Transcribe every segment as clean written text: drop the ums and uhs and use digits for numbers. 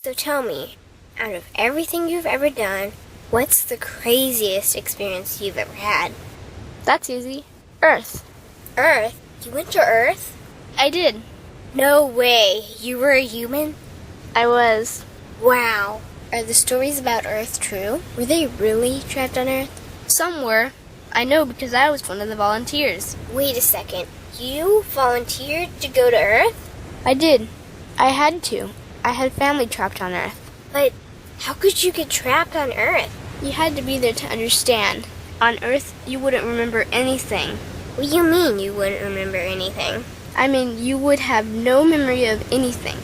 So tell me, out of everything you've ever done, what's the craziest experience you've ever had? That's easy. Earth. Earth? You went to Earth? I did. No way. You were a human? I was. Wow. Are the stories about Earth true? Were they really trapped on Earth? Some were. I know because I was one of the volunteers. Wait a second. You volunteered to go to Earth? I did. I had to. I had family trapped on Earth. But how could you get trapped on Earth? You had to be there to understand. On Earth, you wouldn't remember anything. What do you mean you wouldn't remember anything? I mean, you would have no memory of anything.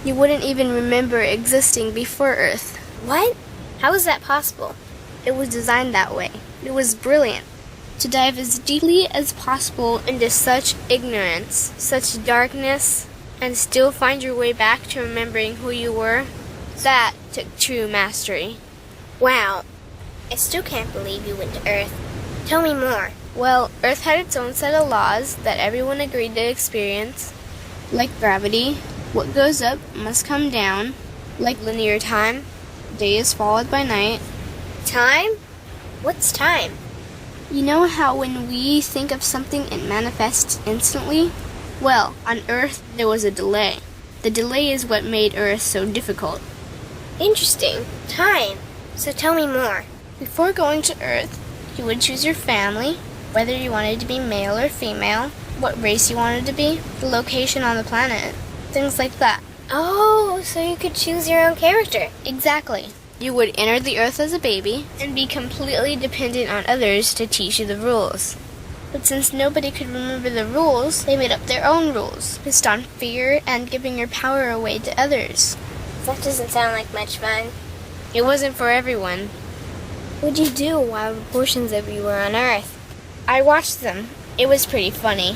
You wouldn't even remember existing before Earth. What? How is that possible? It was designed that way. It was brilliant. To dive as deeply as possible into such ignorance, such darkness, and still find your way back to remembering who you were, that took true mastery. Wow. I still can't believe you went to Earth. Tell me more. Well, Earth had its own set of laws that everyone agreed to experience, like gravity. What goes up must come down, like linear time. Day is followed by night. Time? What's time? You know how when we think of something it manifests instantly? Well, on Earth there was a delay. The delay is what made Earth so difficult. Interesting. Time. So tell me more. Before going to Earth, you would choose your family, whether you wanted to be male or female, what race you wanted to be, the location on the planet, things like that. Oh, so you could choose your own character. Exactly. You would enter the Earth as a baby and be completely dependent on others to teach you the rules. But since nobody could remember the rules, they made up their own rules, based on fear and giving your power away to others. That doesn't sound like much fun. It wasn't for everyone. What'd you do while the portions of you were on Earth? I watched them. It was pretty funny.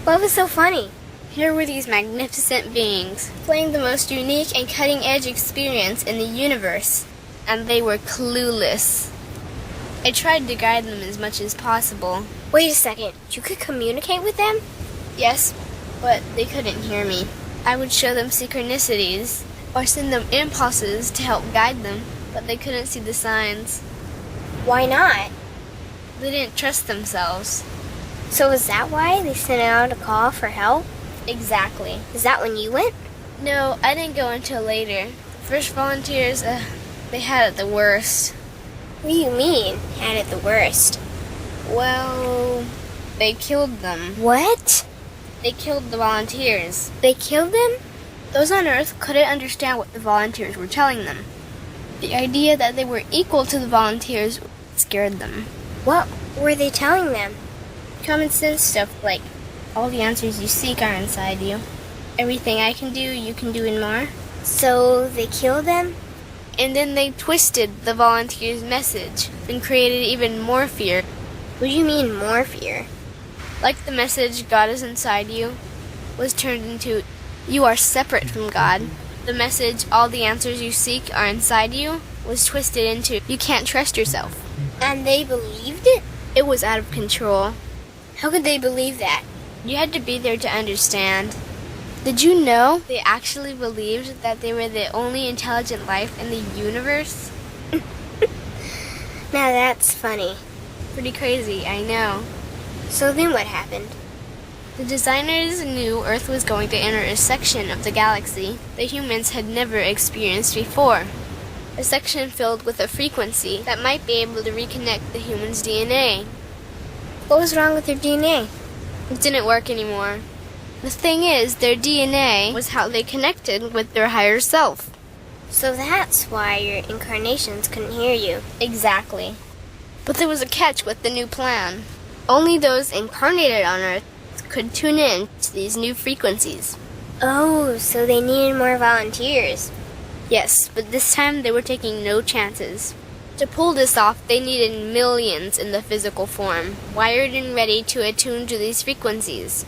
What was so funny? Here were these magnificent beings, playing the most unique and cutting-edge experience in the universe, and they were clueless. I tried to guide them as much as possible. Wait a second. You could communicate with them? Yes, but they couldn't hear me. I would show them synchronicities, or send them impulses to help guide them, but they couldn't see the signs. Why not? They didn't trust themselves. So is that why they sent out a call for help? Exactly. Is that when you went? No, I didn't go until later. The first volunteers, they had it the worst. What do you mean, had it the worst? Well, they killed them. What? They killed the volunteers. They killed them? Those on Earth couldn't understand what the volunteers were telling them. The idea that they were equal to the volunteers scared them. What were they telling them? Common sense stuff like, all the answers you seek are inside you. Everything I can do, you can do and more. So they killed them? And then they twisted the volunteers' message and created even more fear. What do you mean, more fear? Like the message, God is inside you, was turned into, you are separate from God. The message, all the answers you seek are inside you, was twisted into, you can't trust yourself. And they believed it? It was out of control. How could they believe that? You had to be there to understand. Did you know they actually believed that they were the only intelligent life in the universe? Now that's funny. Pretty crazy, I know. So then what happened? The designers knew Earth was going to enter a section of the galaxy that humans had never experienced before. A section filled with a frequency that might be able to reconnect the human's DNA. What was wrong with their DNA? It didn't work anymore. The thing is, their DNA was how they connected with their higher self. So that's why your incarnations couldn't hear you. Exactly. But there was a catch with the new plan. Only those incarnated on Earth could tune in to these new frequencies. Oh, so they needed more volunteers. Yes, but this time they were taking no chances. To pull this off, they needed millions in the physical form, wired and ready to attune to these frequencies.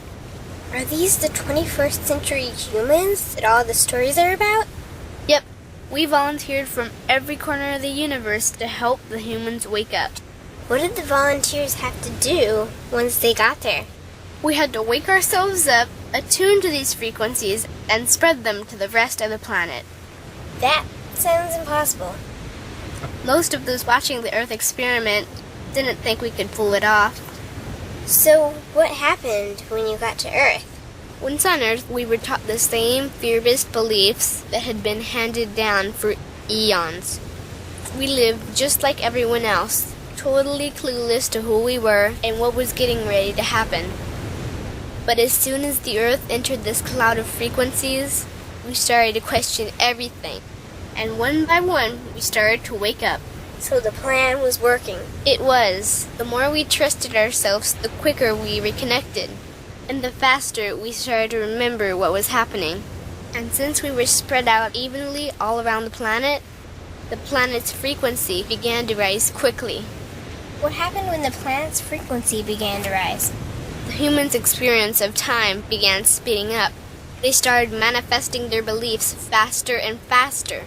Are these the 21st century humans that all the stories are about? Yep. We volunteered from every corner of the universe to help the humans wake up. What did the volunteers have to do once they got there? We had to wake ourselves up, attune to these frequencies, and spread them to the rest of the planet. That sounds impossible. Most of those watching the Earth experiment didn't think we could pull it off. So, what happened when you got to Earth? Once on Earth, we were taught the same fear-based beliefs that had been handed down for eons. We lived just like everyone else, totally clueless to who we were and what was getting ready to happen. But as soon as the Earth entered this cloud of frequencies, we started to question everything. And one by one, we started to wake up. So the plan was working. It was. The more we trusted ourselves, the quicker we reconnected. And the faster we started to remember what was happening. And since we were spread out evenly all around the planet's frequency began to rise quickly. What happened when the planet's frequency began to rise? The humans' experience of time began speeding up. They started manifesting their beliefs faster and faster.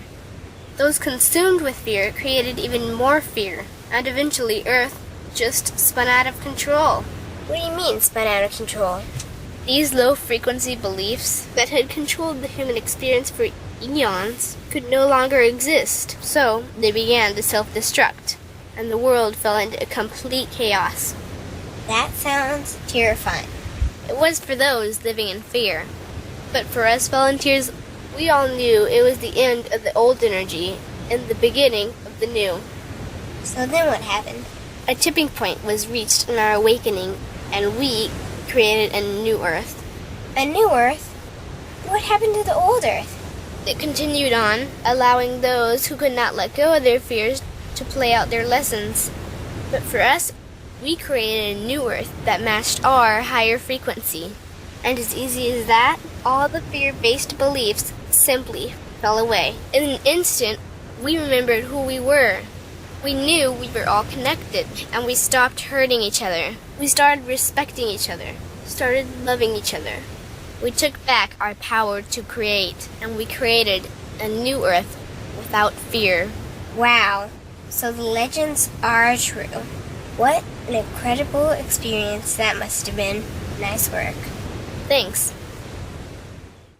Those consumed with fear created even more fear, and eventually Earth just spun out of control. What do you mean, spun out of control? These low-frequency beliefs that had controlled the human experience for eons could no longer exist, so they began to self-destruct, and the world fell into complete chaos. That sounds terrifying. It was for those living in fear. But for us volunteers, we all knew it was the end of the old energy and the beginning of the new. So then what happened? A tipping point was reached in our awakening, and we created a new Earth. A new Earth? What happened to the old Earth? It continued on, allowing those who could not let go of their fears to play out their lessons. But for us, we created a new Earth that matched our higher frequency. And as easy as that, all the fear-based beliefs simply fell away. In an instant, we remembered who we were. We knew we were all connected, and we stopped hurting each other. We started respecting each other, started loving each other. We took back our power to create, and we created a new Earth without fear. Wow. So the legends are true. What an incredible experience that must have been. Nice work. Thanks.